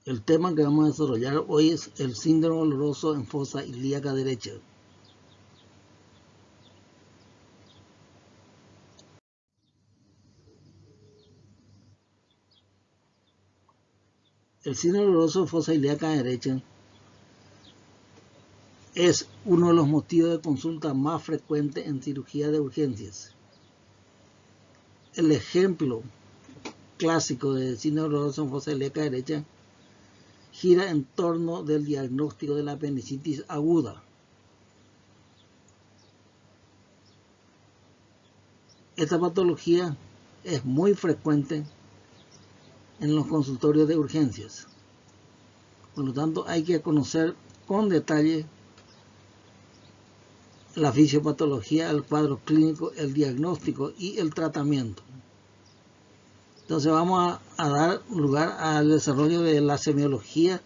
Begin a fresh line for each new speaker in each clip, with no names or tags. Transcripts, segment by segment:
El tema que vamos a desarrollar hoy es el síndrome doloroso en fosa ilíaca derecha. El síndrome doloroso en fosa ilíaca derecha es uno de los motivos de consulta más frecuentes en cirugía de urgencias. El ejemplo clásico de síndrome doloroso en fosa ilíaca derecha gira en torno del diagnóstico de la apendicitis aguda. Esta patología es muy frecuente en los consultorios de urgencias. Por lo tanto, hay que conocer con detalle la fisiopatología, el cuadro clínico, el diagnóstico y el tratamiento. Entonces vamos a dar lugar al desarrollo de la semiología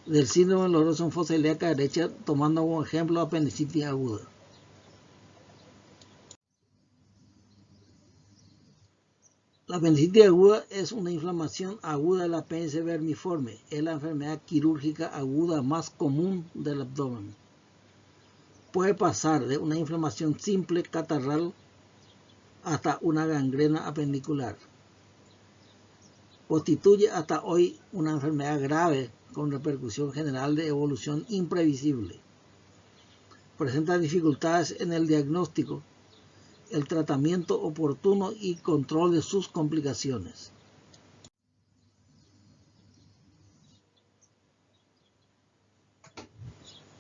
del síndrome doloroso en fosa ilíaca derecha, tomando como ejemplo apendicitis aguda. La apendicitis aguda es una inflamación aguda del apéndice vermiforme. Es la enfermedad quirúrgica aguda más común del abdomen. Puede pasar de una inflamación simple catarral hasta una gangrena apendicular. Constituye hasta hoy una enfermedad grave con repercusión general de evolución imprevisible. Presenta dificultades en el diagnóstico, el tratamiento oportuno y control de sus complicaciones.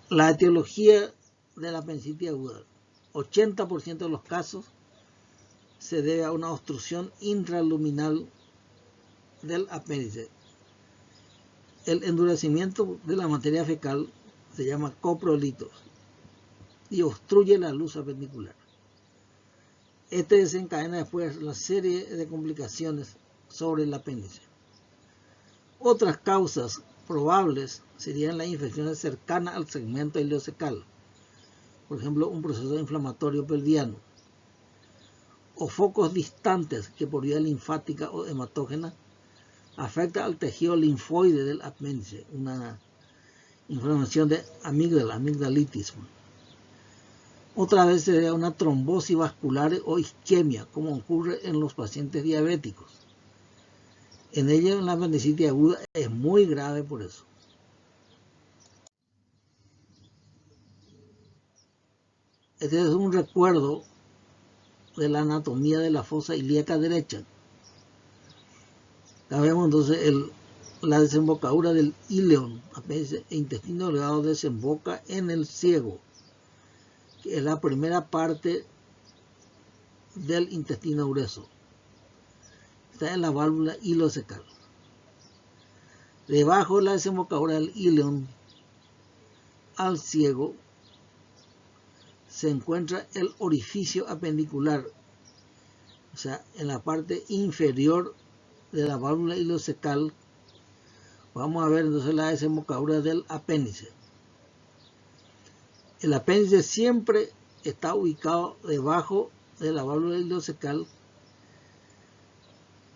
La etiología de la apendicitis aguda. 80% de los casos se debe a una obstrucción intraluminal del apéndice. El endurecimiento de la materia fecal se llama coprolitos y obstruye la luz apendicular. Este desencadena después la serie de complicaciones sobre el apéndice. Otras causas probables serían las infecciones cercanas al segmento ileocecal, por ejemplo, un proceso inflamatorio pelviano, o focos distantes que por vía linfática o hematógena afecta al tejido linfoide del apéndice, una inflamación de amigdalitis. Otra vez se debe a una trombosis vascular o isquemia, como ocurre en los pacientes diabéticos. En ella la apendicitis aguda es muy grave por eso. Este es un recuerdo de la anatomía de la fosa ilíaca derecha. Acá vemos entonces la desembocadura del íleon, apéndice e intestino delgado, desemboca en el ciego, que es la primera parte del intestino grueso. Está en la válvula ileocecal. Debajo de la desembocadura del íleon al ciego se encuentra el orificio apendicular, o sea, en la parte inferior de la válvula ileocecal. Vamos a ver entonces la desembocadura del apéndice. El apéndice siempre está ubicado debajo de la válvula ileocecal,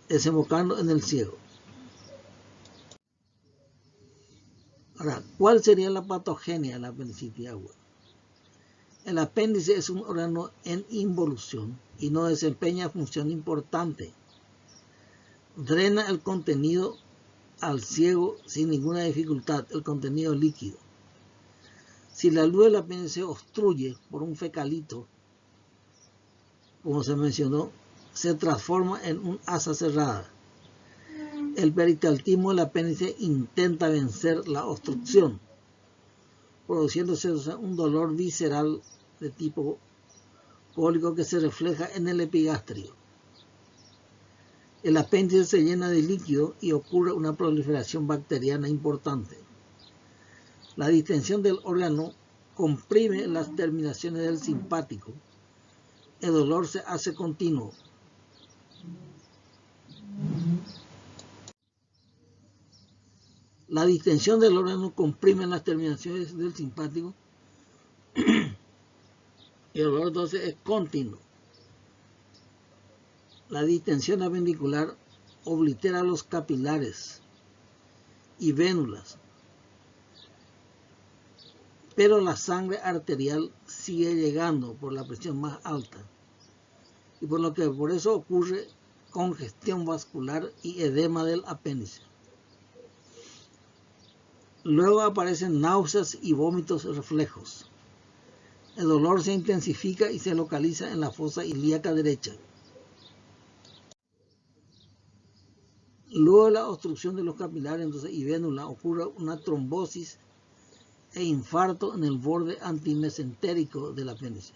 desembocando en el ciego. Ahora, ¿cuál sería la patogenia de la apendicitis aguda? El apéndice es un órgano en involución y no desempeña función importante. Drena el contenido al ciego sin ninguna dificultad, el contenido líquido. Si la luz del apéndice obstruye por un fecalito, como se mencionó, se transforma en un asa cerrada. El peristaltismo del apéndice intenta vencer la obstrucción, produciéndose un dolor visceral de tipo cólico que se refleja en el epigastrio. El apéndice se llena de líquido y ocurre una proliferación bacteriana importante. La distensión del órgano comprime las terminaciones del simpático. El dolor se hace continuo. La distensión del órgano comprime las terminaciones del simpático y el dolor entonces es continuo. La distensión apendicular oblitera los capilares y vénulas, pero la sangre arterial sigue llegando por la presión más alta, y por eso ocurre congestión vascular y edema del apéndice. Luego aparecen náuseas y vómitos reflejos. El dolor se intensifica y se localiza en la fosa ilíaca derecha. Luego de la obstrucción de los capilares y vénula ocurre una trombosis e infarto en el borde antimesentérico del apéndice.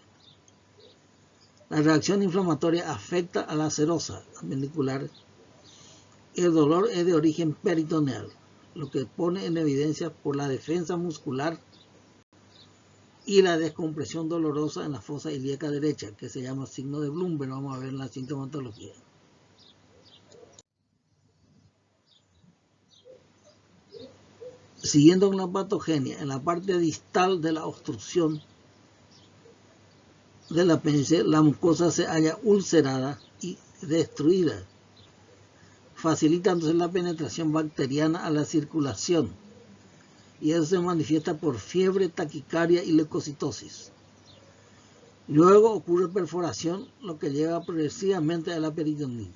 La reacción inflamatoria afecta a la serosa apendicular. El dolor es de origen peritoneal, lo que pone en evidencia por la defensa muscular y la descompresión dolorosa en la fosa ilíaca derecha, que se llama signo de Blumberg. Vamos a ver en la sintomatología. Siguiendo con la patogenia, en la parte distal de la obstrucción del apéndice, la mucosa se halla ulcerada y destruida, facilitando la penetración bacteriana a la circulación, y eso se manifiesta por fiebre, taquicardia y leucocitosis. Luego ocurre perforación, lo que lleva progresivamente a la peritonitis.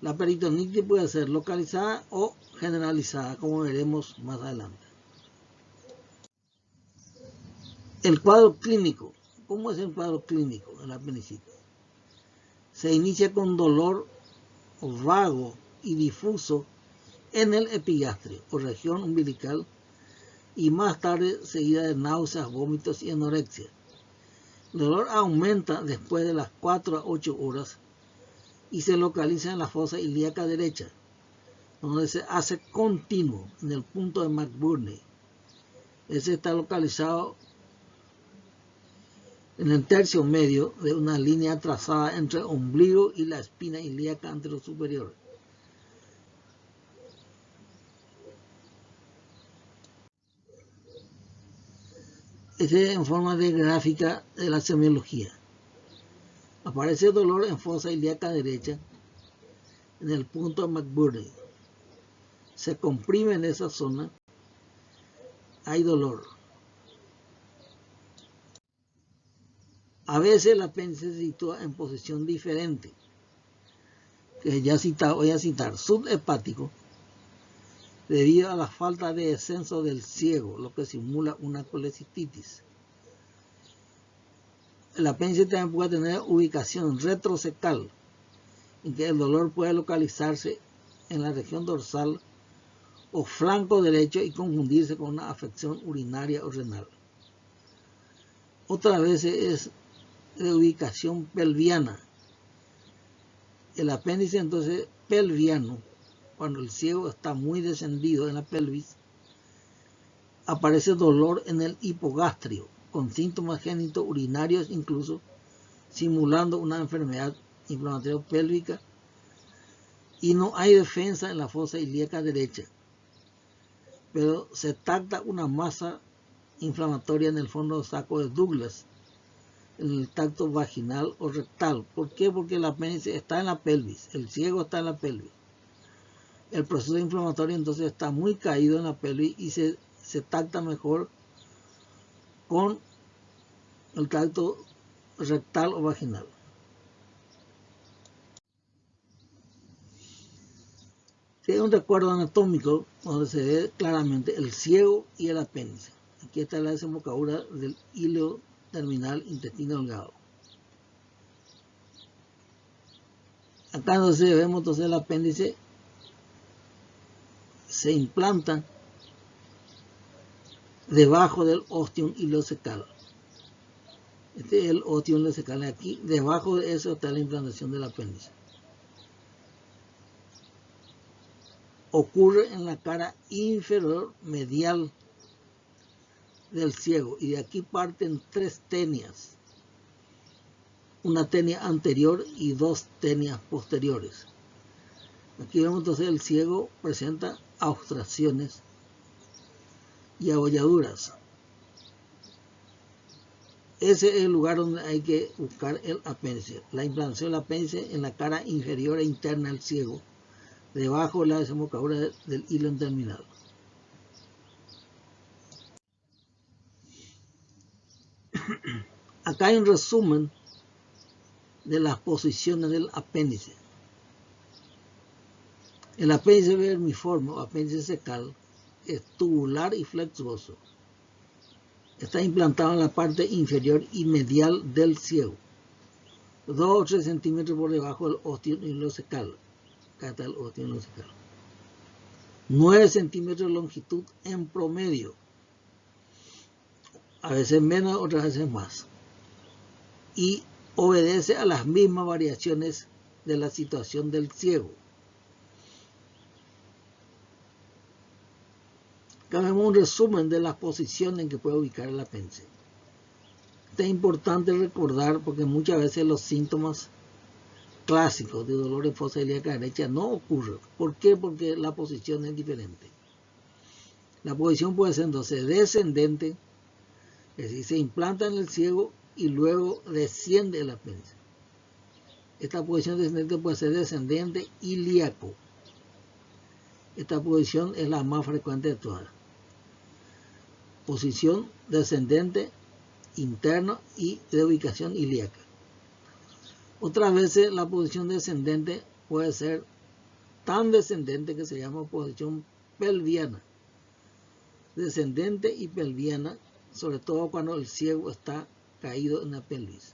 La peritonitis puede ser localizada o generalizada, como veremos más adelante. El cuadro clínico. ¿Cómo es el cuadro clínico de la apendicitis? Se inicia con dolor vago y difuso en el epigastrio o región umbilical, y más tarde seguida de náuseas, vómitos y anorexia. El dolor aumenta después de las 4 a 8 horas y se localiza en la fosa ilíaca derecha, donde se hace continuo en el punto de McBurney. Ese está localizado en el tercio medio de una línea trazada entre el ombligo y la espina ilíaca anterosuperior. Este es en forma de gráfica de la semiología. Aparece dolor en fosa ilíaca derecha, en el punto de McBurney. Se comprime en esa zona, hay dolor. A veces el apéndice se sitúa en posición diferente, que ya voy a citar, subhepático, debido a la falta de descenso del ciego, lo que simula una colecistitis. El apéndice también puede tener ubicación retrocecal, en que el dolor puede localizarse en la región dorsal o flanco derecho y confundirse con una afección urinaria o renal. Otras veces es de ubicación pelviana. El apéndice entonces pelviano, cuando el ciego está muy descendido en la pelvis, aparece dolor en el hipogastrio, con síntomas genitourinarios incluso, simulando una enfermedad inflamatoria pélvica, y no hay defensa en la fosa ilíaca derecha, pero se capta una masa inflamatoria en el fondo del saco de Douglas, en el tracto vaginal o rectal. ¿Por qué? Porque el apéndice está en la pelvis, el ciego está en la pelvis. El proceso inflamatorio entonces está muy caído en la pelvis y se capta mejor con el tracto rectal o vaginal. Si hay un recuadro anatómico donde se ve claramente el ciego y el apéndice. Aquí está la desembocadura del hilo terminal intestino delgado. Acá entonces vemos entonces el apéndice se implanta debajo del ostium ileocecal. Este es el ostium ileocecal. Aquí debajo de eso está la implantación del apéndice. Ocurre en la cara inferior medial del ciego, y de aquí parten 3 tenias, una tenia anterior y 2 tenias posteriores. Aquí vemos entonces el ciego presenta obstrucciones y abolladuras. Ese es el lugar donde hay que buscar el apéndice, la implantación del apéndice en la cara inferior e interna del ciego, debajo de la desembocadura del hilo terminal. Acá hay un resumen de las posiciones del apéndice. El apéndice vermiforme o apéndice secal es tubular y flexuoso. Está implantado en la parte inferior y medial del ciego, 2 o 3 centímetros por debajo del ostiolo secal. Acá está el ostiolo secal. 9 centímetros de longitud en promedio. A veces menos, otras veces más. Y obedece a las mismas variaciones de la situación del ciego. Acá vemos un resumen de las posiciones en que puede ubicar el apéndice. Esto es importante recordar porque muchas veces los síntomas clásicos de dolor en fosa ilíaca derecha no ocurren. ¿Por qué? Porque la posición es diferente. La posición puede ser entonces descendente, es decir, se implanta en el ciego y luego desciende el apéndice. Esta posición descendente puede ser descendente ilíaco. Esta posición es la más frecuente de todas. Posición descendente interna y de ubicación ilíaca. Otras veces la posición descendente puede ser tan descendente que se llama posición pelviana. Descendente y pelviana, sobre todo cuando el ciego está caído en la pelvis.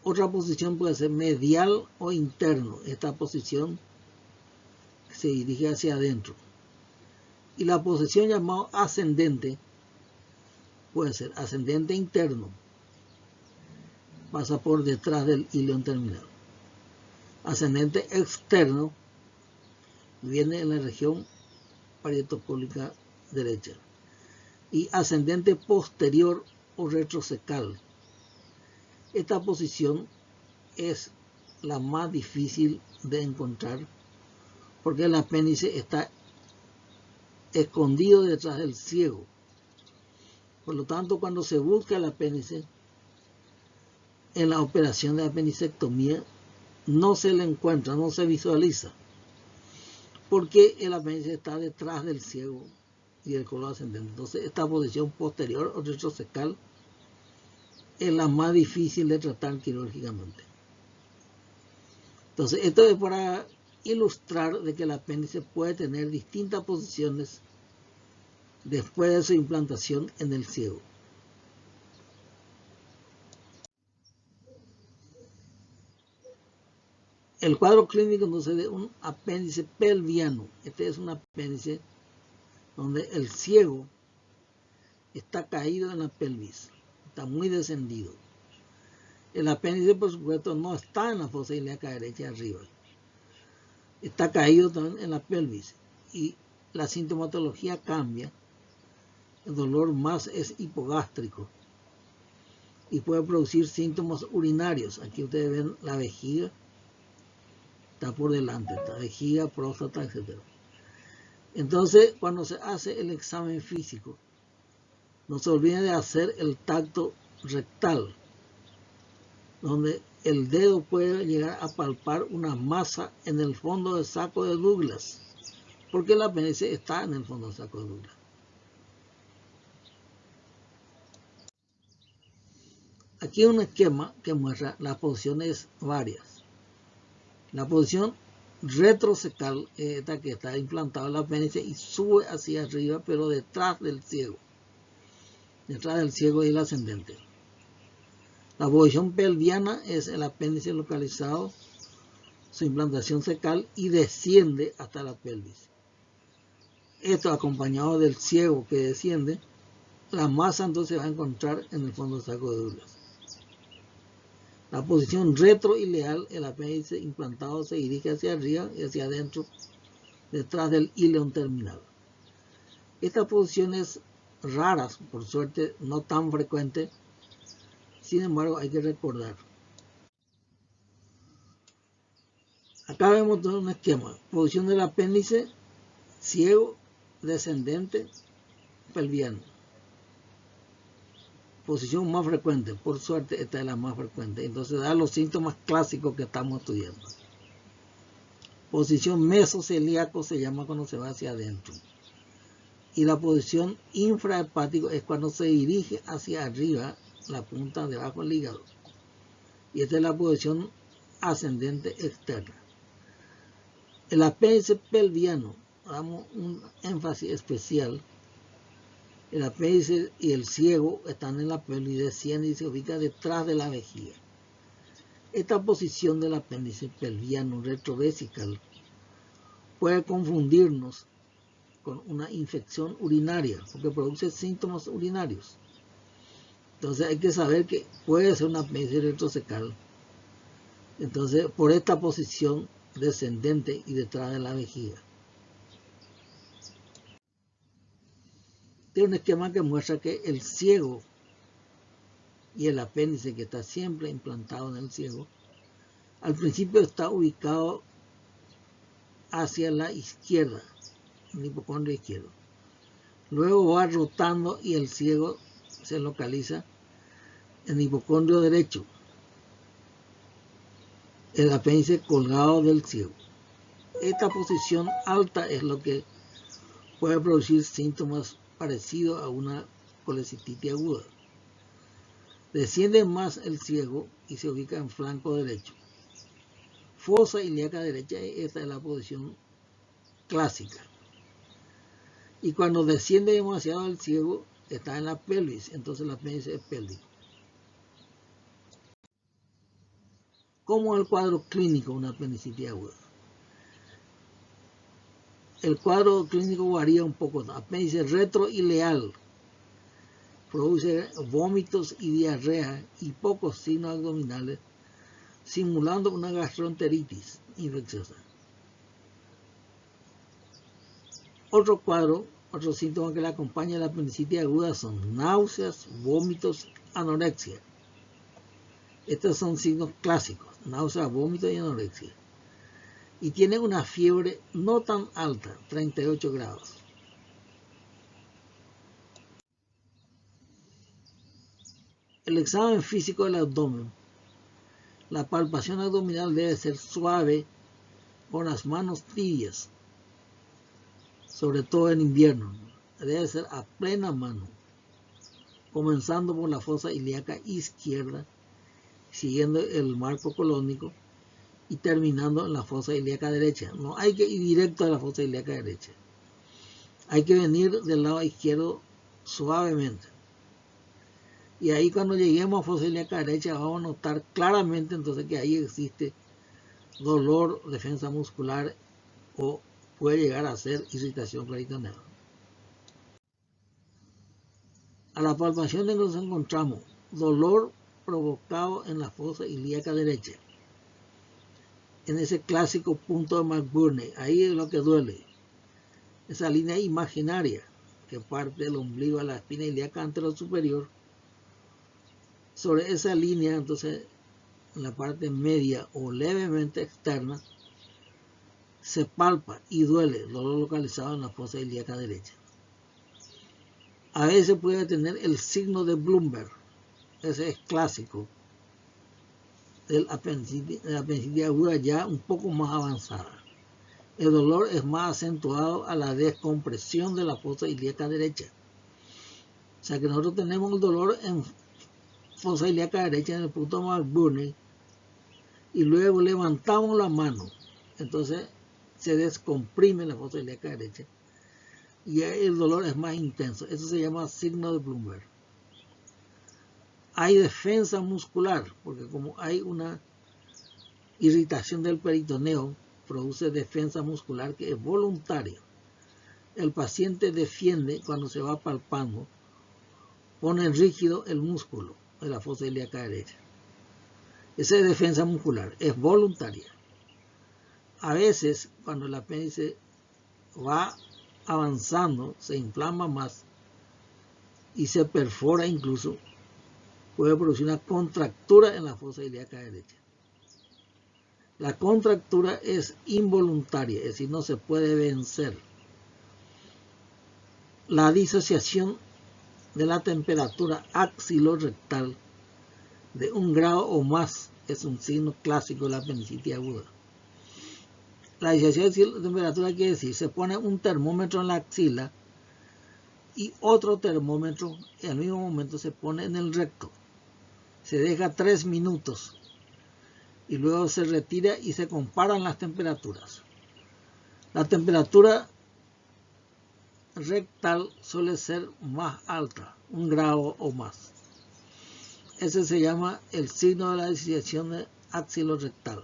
Otra posición puede ser medial o interno. Esta posición se dirige hacia adentro. Y la posición llamada ascendente puede ser ascendente interno, pasa por detrás del hilo terminal. Ascendente externo viene en la región parietocólica derecha. Y ascendente posterior o retrocecal. Esta posición es la más difícil de encontrar porque el apéndice está escondido detrás del ciego. Por lo tanto, cuando se busca el apéndice en la operación de apendicectomía, no se le encuentra, no se visualiza, porque el apéndice está detrás del ciego y del colon ascendente. Entonces, esta posición posterior o retrocecal es la más difícil de tratar quirúrgicamente. Entonces, esto es para ilustrar de que el apéndice puede tener distintas posiciones después de su implantación en el ciego. El cuadro clínico entonces de un apéndice pelviano. Este es un apéndice donde el ciego está caído en la pelvis, está muy descendido. El apéndice, por supuesto, no está en la fosa ilíaca derecha arriba, está caído también en la pelvis y la sintomatología cambia. El dolor más es hipogástrico y puede producir síntomas urinarios. Aquí ustedes ven la vejiga, está por delante, está vejiga, próstata, etc. Entonces, cuando se hace el examen físico, no se olviden de hacer el tacto rectal, donde el dedo puede llegar a palpar una masa en el fondo del saco de Douglas, porque el apéndice está en el fondo del saco de Douglas. Aquí hay un esquema que muestra las posiciones varias. La posición retrocecal es esta que está implantado en el apéndice y sube hacia arriba, pero detrás del ciego. Detrás del ciego y el ascendente. La posición pelviana es el apéndice localizado, su implantación secal y desciende hasta la pelvis. Esto acompañado del ciego que desciende, la masa entonces va a encontrar en el fondo del saco de Douglas. La posición retroileal, el apéndice implantado se dirige hacia arriba y hacia adentro, detrás del íleon terminal. Estas posiciones raras, por suerte no tan frecuentes, sin embargo hay que recordar. Acá vemos todo un esquema. Posición del apéndice, ciego, descendente, pelviano. Posición más frecuente, por suerte esta es la más frecuente. Entonces da los síntomas clásicos que estamos estudiando. Posición mesocelíaco se llama cuando se va hacia adentro. Y la posición infrahepático es cuando se dirige hacia arriba, la punta debajo del hígado. Y esta es la posición ascendente externa. El apéndice pelviano, damos un énfasis especial. El apéndice y el ciego están en la pelvis, desciende y se ubica detrás de la vejiga. Esta posición del apéndice pelviano retrovesical puede confundirnos con una infección urinaria, porque produce síntomas urinarios. Entonces hay que saber que puede ser un apéndice retrocecal. Entonces, por esta posición descendente y detrás de la vejiga. Tiene un esquema que muestra que el ciego y el apéndice, que está siempre implantado en el ciego, al principio está ubicado hacia la izquierda, el hipocondrio izquierdo. Luego va rotando y el ciego se localiza en el hipocondrio derecho, el apéndice colgado del ciego. Esta posición alta es lo que puede producir síntomas parecidos a una colecistitis aguda. Desciende más el ciego y se ubica en flanco derecho. Fosa ilíaca derecha, esta es la posición clásica. Y cuando desciende demasiado el ciego, está en la pelvis, entonces el apéndice es pélvico. ¿Cómo es el cuadro clínico de una apendicitis aguda? El cuadro clínico varía un poco. Apéndice retroileal, produce vómitos y diarrea y pocos signos abdominales, simulando una gastroenteritis infecciosa. Otro síntoma que le acompaña a la apendicitis aguda son náuseas, vómitos, anorexia. Estos son signos clásicos, náuseas, vómitos y anorexia. Y tiene una fiebre no tan alta, 38 grados. El examen físico del abdomen. La palpación abdominal debe ser suave, con las manos tibias, sobre todo en invierno. Debe ser a plena mano, comenzando por la fosa ilíaca izquierda, siguiendo el marco colónico y terminando en la fosa ilíaca derecha. No hay que ir directo a la fosa ilíaca derecha. Hay que venir del lado izquierdo suavemente. Y ahí cuando lleguemos a fosa ilíaca derecha vamos a notar claramente entonces que ahí existe dolor, defensa muscular o puede llegar a ser irritación peritoneal. A la palpación nos encontramos dolor provocado en la fosa ilíaca derecha. En ese clásico punto de McBurney, ahí es lo que duele. Esa línea imaginaria que parte del ombligo a la espina ilíaca anterosuperior. Sobre esa línea, entonces, en la parte media o levemente externa, se palpa y duele, dolor localizado en la fosa ilíaca derecha. A veces puede tener el signo de Bloomberg, ese es clásico, de la apendicitis aguda ya un poco más avanzada. El dolor es más acentuado a la descompresión de la fosa ilíaca derecha. O sea que nosotros tenemos el dolor en fosa ilíaca derecha en el punto McBurney y luego levantamos la mano. Entonces se descomprime la fosa ilíaca derecha y el dolor es más intenso. Eso se llama signo de Bloomberg. Hay defensa muscular, porque como hay una irritación del peritoneo, produce defensa muscular que es voluntaria. El paciente defiende cuando se va palpando, pone rígido el músculo de la fosa ilíaca derecha. Esa es defensa muscular, es voluntaria. A veces, cuando el apéndice va avanzando, se inflama más y se perfora incluso, puede producir una contractura en la fosa ilíaca derecha. La contractura es involuntaria, es decir, no se puede vencer. La disociación de la temperatura axilorectal de 1 grado o más es un signo clásico de la apendicitis aguda. La disociación de temperatura quiere decir, se pone un termómetro en la axila y otro termómetro en el mismo momento se pone en el recto. Se deja 3 minutos y luego se retira y se comparan las temperaturas. La temperatura rectal suele ser más alta, 1 grado o más. Ese se llama el signo de la disociación axilorectal.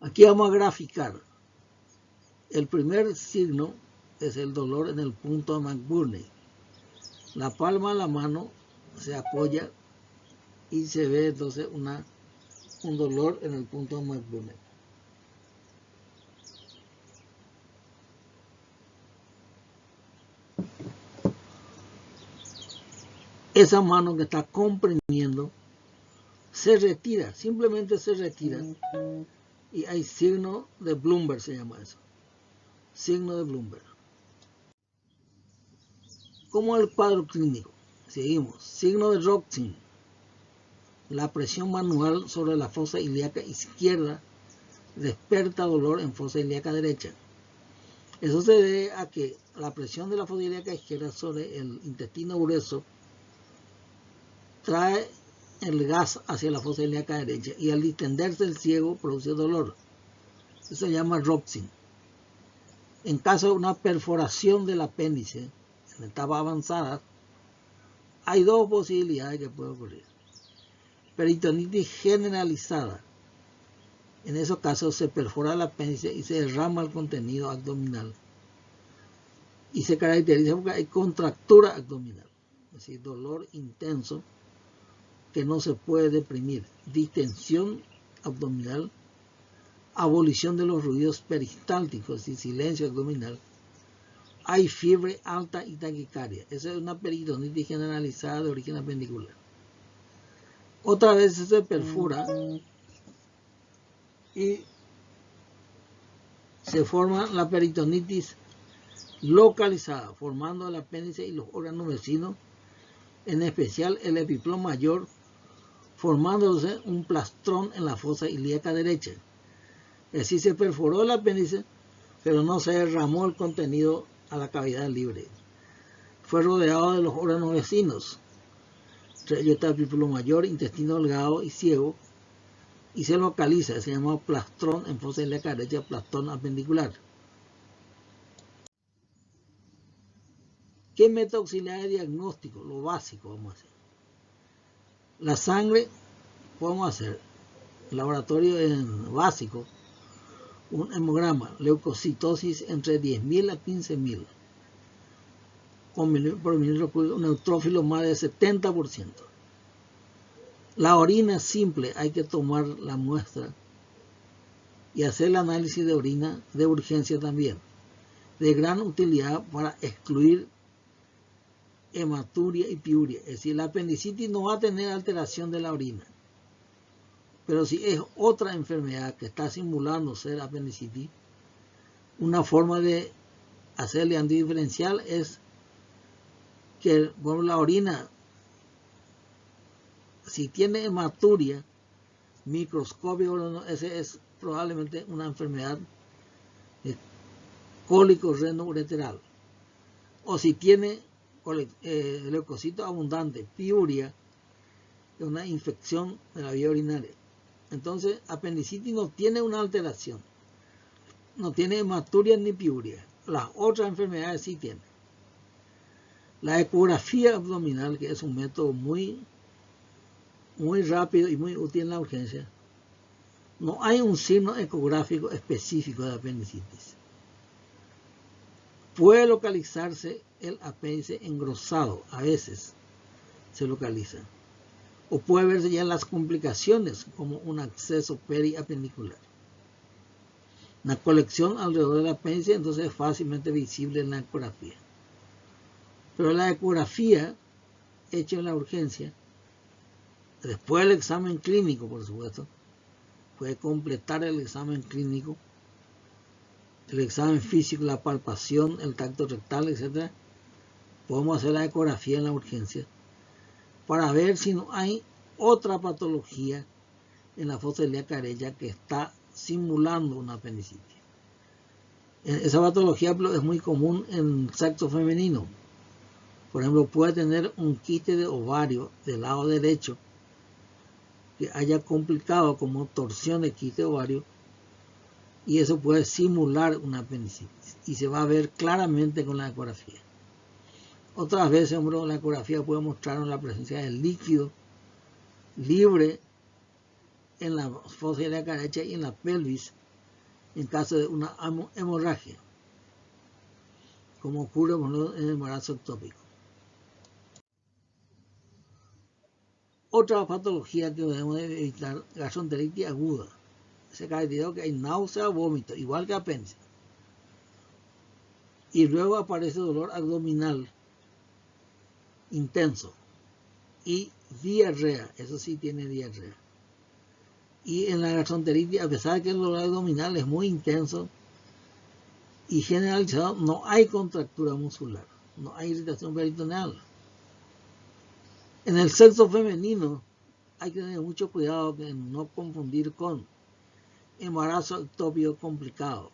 Aquí vamos a graficar. El primer signo es el dolor en el punto de McBurney. La palma de la mano se apoya y se ve entonces un dolor en el punto de McBurney. Esa mano que está comprimiendo se retira, simplemente se retira. Y hay signo de Bloomberg, se llama eso. Signo de Bloomberg. Como el cuadro clínico. Seguimos. Signo de Roxin. La presión manual sobre la fosa ilíaca izquierda desperta dolor en fosa ilíaca derecha. Eso se debe a que la presión de la fosa ilíaca izquierda sobre el intestino grueso trae el gas hacia la fosa ilíaca derecha y al distenderse el ciego produce dolor. Eso se llama Roxin. En caso de una perforación del apéndice en etapa avanzada, hay 2 posibilidades que pueden ocurrir. Peritonitis generalizada. En esos casos se perfora el apéndice y se derrama el contenido abdominal. Y se caracteriza porque hay contractura abdominal, es decir, dolor intenso que no se puede deprimir, distensión abdominal, abolición de los ruidos peristálticos y silencio abdominal. Hay fiebre alta y taquicardia. Esa es una peritonitis generalizada de origen apendicular. Otra vez se perfora y se forma la peritonitis localizada, formando el apéndice y los órganos vecinos, en especial el epiplón mayor, formándose un plastrón en la fosa ilíaca derecha. Es decir, se perforó el apéndice, pero no se derramó el contenido a la cavidad libre. Fue rodeado de los órganos vecinos, entre ellos está el epiplón mayor, intestino delgado y ciego, y se localiza, se llama plastrón en fosa ilíaca derecha, plastrón apendicular. ¿Qué método auxiliar de diagnóstico? Lo básico vamos a hacer. La sangre, podemos hacer el laboratorio básico, un hemograma, leucocitosis entre 10.000 a 15.000, por mililitro, un neutrófilo más de 70%. La orina simple, hay que tomar la muestra y hacer el análisis de orina de urgencia también, de gran utilidad para excluir hematuria y piuria. Es decir, la apendicitis no va a tener alteración de la orina, pero si es otra enfermedad que está simulando ser apendicitis, una forma de hacerle antidiferencial es que por la orina, si tiene hematuria microscópico, ese es probablemente una enfermedad de cólico renoureteral. O si tiene leucocitos abundantes, piuria, es una infección de la vía urinaria. Entonces, apendicitis no tiene una alteración, no tiene hematuria ni piuria. Las otras enfermedades sí tienen. La ecografía abdominal, que es un método muy rápido y muy útil en la urgencia, no hay un signo ecográfico específico de apendicitis. Puede localizarse el apéndice engrosado, a veces se localiza. O puede verse ya las complicaciones como un acceso periapendicular. Una colección alrededor del apéndice entonces es fácilmente visible en la ecografía. Pero la ecografía hecha en la urgencia, después del examen clínico, por supuesto, puede completar el examen clínico, el examen físico, la palpación, el tacto rectal, etc. Podemos hacer la ecografía en la urgencia para ver si no hay otra patología en la fosa ilíaca derecha que está simulando una apendicitis. Esa patología es muy común en sexo femenino. Por ejemplo, puede tener un quiste de ovario del lado derecho que haya complicado como torsión de quiste de ovario, y eso puede simular una apendicitis y se va a ver claramente con la ecografía. Otras veces, hombre, la ecografía puede mostrar la presencia de líquido libre en la fosa ilíaca derecha y en la pelvis en caso de una hemorragia, como ocurre en el embarazo ectópico. Otra patología que debemos evitar, gastroenteritis aguda. Se caracteriza que hay náusea, vómito, igual que apéndice. Y luego aparece dolor abdominal intenso y diarrea, eso sí tiene diarrea. Y en la gastroenteritis, a pesar de que el dolor abdominal es muy intenso y generalizado, no hay contractura muscular, no hay irritación peritoneal. En el sexo femenino hay que tener mucho cuidado de no confundir con embarazo ectópico complicado,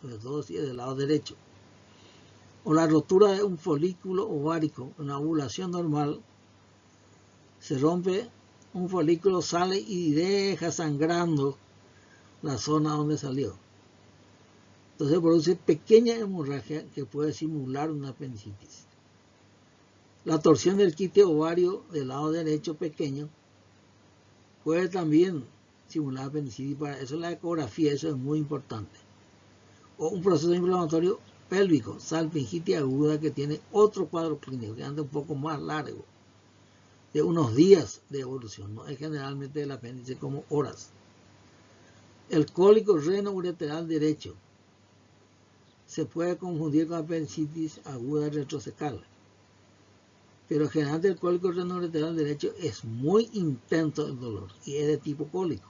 sobre todo si es del lado derecho, o la rotura de un folículo ovárico. En la ovulación normal se rompe un folículo, sale y deja sangrando la zona donde salió. Entonces produce pequeña hemorragia que puede simular una apendicitis. La torsión del quiste ovario del lado derecho pequeño puede también simular apendicitis. Para eso la ecografía, eso es muy importante. O un proceso inflamatorio pélvico, salpingitis aguda, que tiene otro cuadro clínico que anda un poco más largo, de unos días de evolución, no es generalmente el apéndice como horas. El cólico renoureteral derecho se puede confundir con apendicitis aguda retrocecal, pero generalmente el cólico renoureteral derecho es muy intenso el dolor y es de tipo cólico.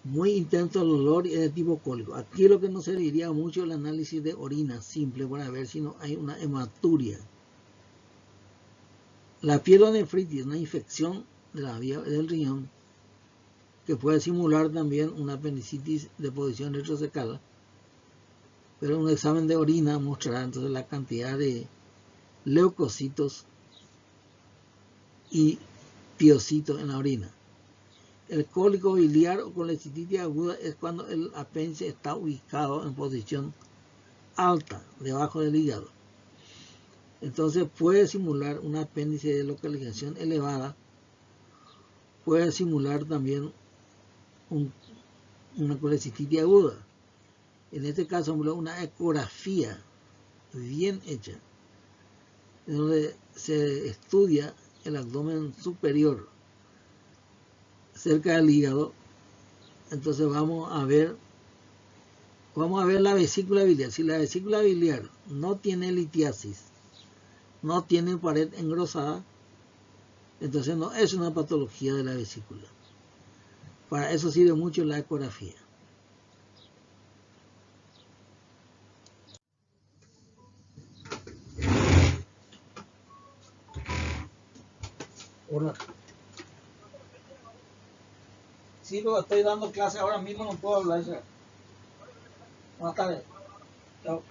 Muy intenso el dolor y es de tipo cólico. Aquí lo que nos serviría mucho es el análisis de orina simple para ver si no hay una hematuria. La pielonefritis, una infección de la vía del riñón, que puede simular también una apendicitis de posición retrocecal, pero un examen de orina mostrará entonces la cantidad de leucocitos y piocitos en la orina. El cólico biliar o colecitis aguda es cuando el apéndice está ubicado en posición alta, debajo del hígado. Entonces puede simular un apéndice de localización elevada, puede simular también una colecitis aguda. En este caso, una ecografía bien hecha, en donde se estudia el abdomen superior cerca del hígado. Entonces vamos a ver la vesícula biliar. Si la vesícula biliar no tiene litiasis, no tiene pared engrosada, entonces no es una patología de la vesícula. Para eso sirve mucho la ecografía. Hola. Sí, pero estoy dando clase ahora mismo, no puedo hablar ya. Buenas tardes. Chao.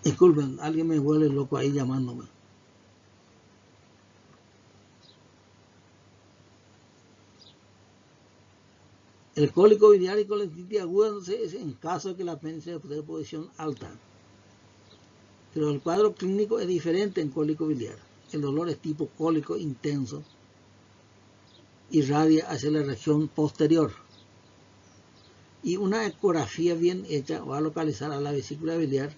Disculpen, alguien me vuelve loco ahí llamándome. El cólico biliar y colecitis aguda es en caso de que el apéndice esté de posición alta. Pero el cuadro clínico es diferente en cólico biliar. El dolor es tipo cólico intenso, irradia hacia la región posterior. Y una ecografía bien hecha va a localizar a la vesícula biliar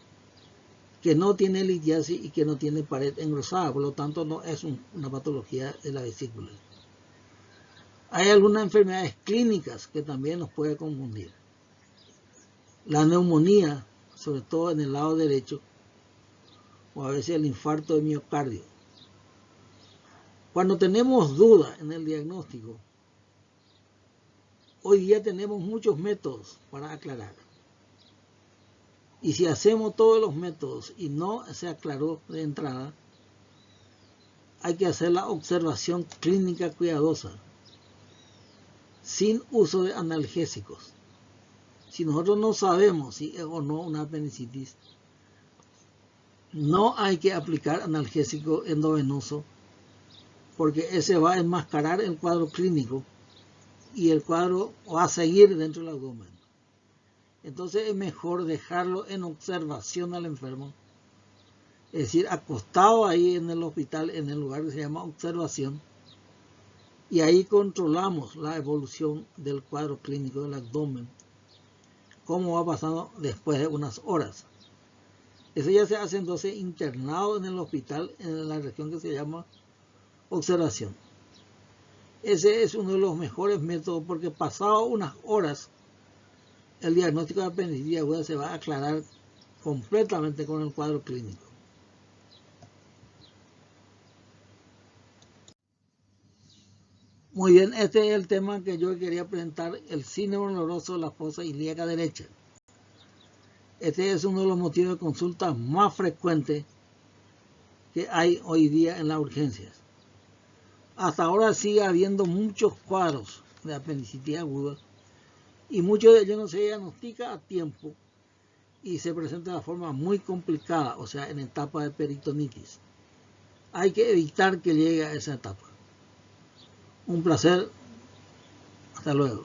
que no tiene litiasis y que no tiene pared engrosada, por lo tanto no es una patología de la vesícula. Hay algunas enfermedades clínicas que también nos puede confundir. La neumonía, sobre todo en el lado derecho, o a veces el infarto de miocardio. Cuando tenemos duda en el diagnóstico, hoy día tenemos muchos métodos para aclarar. Y si hacemos todos los métodos y no se aclaró de entrada, hay que hacer la observación clínica cuidadosa, sin uso de analgésicos. Si nosotros no sabemos si es o no una apendicitis, no hay que aplicar analgésico endovenoso, porque ese va a enmascarar el cuadro clínico y el cuadro va a seguir dentro del abdomen. Entonces es mejor dejarlo en observación al enfermo, es decir, acostado ahí en el hospital, en el lugar que se llama observación, y ahí controlamos la evolución del cuadro clínico del abdomen, cómo va pasando después de unas horas. Eso ya se hace entonces internado en el hospital, en la región que se llama observación. Ese es uno de los mejores métodos, porque pasado unas horas el diagnóstico de apendicitis aguda se va a aclarar completamente con el cuadro clínico. Muy bien, este es el tema que yo quería presentar, el síndrome doloroso de la fosa ilíaca derecha. Este es uno de los motivos de consulta más frecuentes que hay hoy día en las urgencias. Hasta ahora sigue habiendo muchos cuadros de apendicitis aguda y muchos de ellos no se diagnostica a tiempo y se presenta de forma muy complicada, o sea, en etapa de peritonitis. Hay que evitar que llegue a esa etapa. Un placer. Hasta luego.